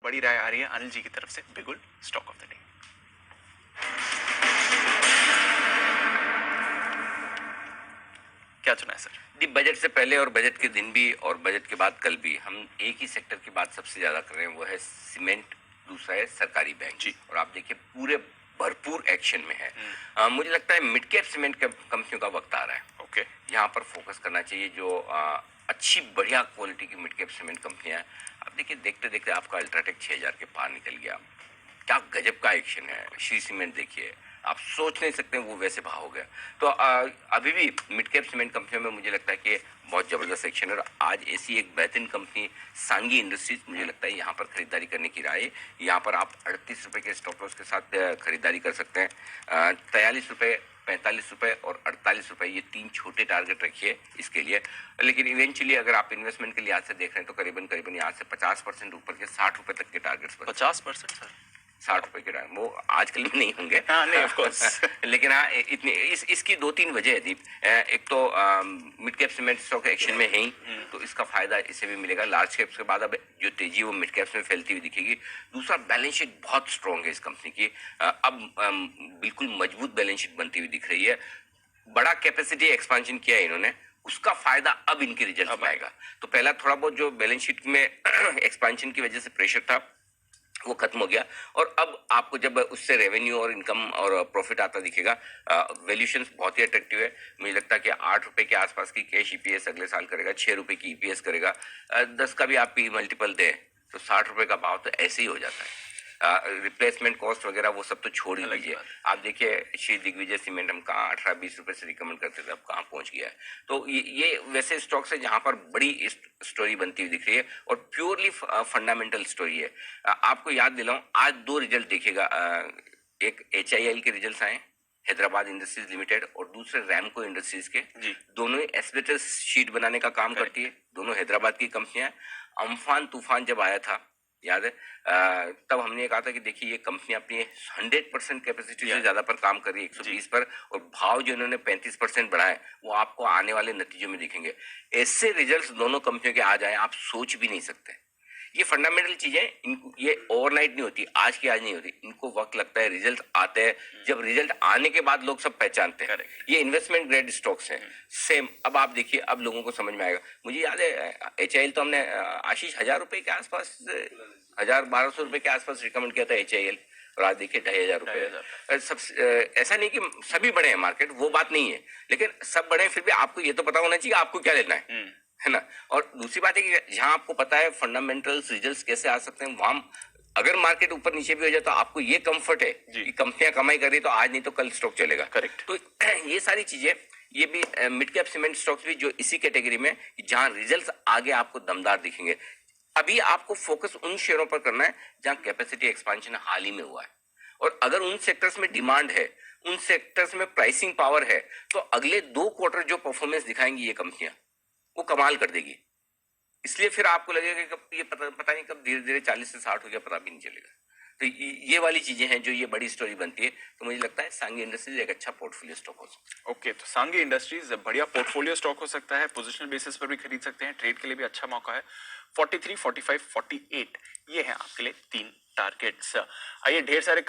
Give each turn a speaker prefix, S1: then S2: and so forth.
S1: बड़ी राय आ रही है अनिल जी की तरफ से। बिगुल स्टॉक ऑफ द डे। क्या चुना है सर?
S2: जी, बजट से पहले और बजट के दिन भी और बजट के बाद कल भी हम एक ही सेक्टर की बात सबसे ज्यादा कर रहे हैं, वो है सीमेंट, दूसरा है सरकारी बैंक जी। और आप देखिए पूरे भरपूर एक्शन में है। मुझे लगता है मिड कैप सीमेंट कंपनियों का वक्त आ रहा है। ओके, यहाँ पर फोकस करना चाहिए जो अच्छी बढ़िया क्वालिटी की मिड कैप सीमेंट कंपनियां हैं। आप देखिए देखते देखते आपका अल्ट्राटेक 6000 के पार निकल गया। क्या गजब का एक्शन है। श्री सीमेंट देखिए, आप सोच नहीं सकते वो वैसे भाव हो गया। तो अभी भी मिड कैप सीमेंट कंपनियों में मुझे लगता है कि बहुत जबरदस्त एक्शन है। और आज ऐसी एक बेहतरीन कंपनी सांगी इंडस्ट्रीज, मुझे लगता है यहाँ पर खरीदारी करने की राय। यहाँ पर आप 38 रुपए के स्टॉप लॉस के साथ खरीदारी कर सकते हैं। 43 रुपए, 45 रुपए और 48 रुपए, ये तीन छोटे टारगेट रखिए इसके लिए। लेकिन इवेंचुअली अगर आप इन्वेस्टमेंट के लिहाज से देख रहे हैं तो करीबन करीबन यहाँ से 50% ऊपर के 60 रुपए तक के टारगेट्स।
S1: 50% सर?
S2: 60 रुपए के टाइम वो आजकल में नहीं होंगे।
S1: हाँ, नहीं, ऑफ कोर्स।
S2: लेकिन हाँ, इतनी इसकी दो तीन वजह है दीप। एक तो mid cap cement stock action में है ही, तो इसका फायदा इसे भी मिलेगा। लार्ज कैप्स के बाद अब जो तेजी वो मिड कैप्स में फैलती हुई दिखेगी। दूसरा, बैलेंस शीट बहुत स्ट्रांग है इस कंपनी की। अब बिल्कुल मजबूत बैलेंस शीट बनती हुई दिख रही है। बड़ा कैपेसिटी एक्सपांशन किया है इन्होंने, उसका फायदा अब इनके रिजल्ट में आएगा। तो पहला थोड़ा बहुत जो बैलेंस शीट में एक्सपांशन की वजह से प्रेशर था वो खत्म हो गया। और अब आपको जब उससे रेवेन्यू और इनकम और प्रॉफिट आता दिखेगा, वैल्यूएशन बहुत ही अट्रैक्टिव है। मुझे लगता है कि 8 रुपए के आसपास की कैश ईपीएस अगले साल करेगा, 6 रुपए की ईपीएस करेगा। 10 का भी आप पी मल्टीपल दें तो 60 रुपए का भाव तो ऐसे ही हो जाता है। रिप्लेसमेंट कॉस्ट वगैरह वो सब तो छोड़ ही दीजिए। आप देखिए श्री दिग्विजय सीमेंट हम कहाँ 18-20 रुपए से रिकमेंड करते थे, अब कहाँ पहुंच गया है। तो ये वैसे स्टॉक्स है जहां पर बड़ी स्टोरी बनती हुई दिख रही है और प्योरली फंडामेंटल स्टोरी है। आपको याद दिलाऊं, आज दो रिजल्ट देखिएगा। एक HIL के रिजल्ट आए, हैदराबाद इंडस्ट्रीज लिमिटेड, और दूसरे रैमको इंडस्ट्रीज के जी। दोनों ही एस्बेस्टस शीट बनाने का काम करती है, दोनों हैदराबाद की कंपनियां। अम्फान तूफान जब आया था याद है, तब हमने ये कहा था कि देखिए ये कंपनी अपनी 100% कैपेसिटी से ज्यादा पर काम कर रही है, 120 पर, और भाव जो इन्होंने 35% बढ़ाए वो आपको आने वाले नतीजों में दिखेंगे। ऐसे रिजल्ट्स दोनों कंपनियों के आ जाए आप सोच भी नहीं सकते। ये फंडामेंटल चीजें, इनको ये ओवरनाइट नहीं होती, आज की आज नहीं होती, इनको वक्त लगता है। रिजल्ट आते हैं, जब रिजल्ट आने के बाद लोग सब पहचानते हैं। ये इन्वेस्टमेंट ग्रेड स्टॉक्स हैं। सेम अब आप देखिए, अब लोगों को समझ में आएगा। मुझे याद है HIL तो हमने आशीष 1000 रुपए के आसपास, 1000-1200 रुपए के आसपास रिकमेंड किया था HIL, और आज देखिए 2500 रुपए। सब ऐसा नहीं कि सभी बड़े हैं मार्केट, वो बात नहीं है, लेकिन सब बड़े हैं, फिर भी आपको ये तो पता होना चाहिए आपको क्या लेना है ना। और दूसरी बात है कि जहां आपको पता है फंडामेंटल्स रिजल्ट्स कैसे आ सकते हैं, वहां अगर मार्केट ऊपर नीचे भी हो जाए तो आपको ये कंफर्ट है कि कंपनियां कमाई कर रही तो आज नहीं तो कल स्टॉक चलेगा। करेक्ट। तो ये सारी चीजें, ये भी मिड कैप सीमेंट स्टॉक्स भी जो इसी कैटेगरी में, जहां रिजल्ट्स आगे आपको दमदार दिखेंगे। अभी आपको फोकस उन शेयरों पर करना है जहां कैपेसिटी एक्सपांशन हाल ही में हुआ है, और अगर उन सेक्टर्स में डिमांड है, उन सेक्टर्स में प्राइसिंग पावर है, तो अगले 2 क्वार्टर जो परफॉर्मेंस दिखाएंगी ये कंपनियां, वो कमाल कर देगी। इसलिए फिर आपको लगेगा कि कब ये पता नहीं कब धीरे धीरे 40 से 60 हो गया, पता भी नहीं चलेगा। तो ये वाली चीजें हैं जो ये बड़ी स्टोरी बनती है। तो मुझे लगता है सांगी इंडस्ट्रीज एक अच्छा पोर्टफोलियो स्टॉक हो सकता है।
S1: ओके, तो सांगी इंडस्ट्रीज बढ़िया पोर्टफोलियो स्टॉक हो सकता है, पोजिशनल बेसिस पर भी खरीद सकते हैं, ट्रेड के लिए भी अच्छा मौका है। 43, 45, 48 ये है आपके लिए 3 टारगेट्स। आइए ढेर सारे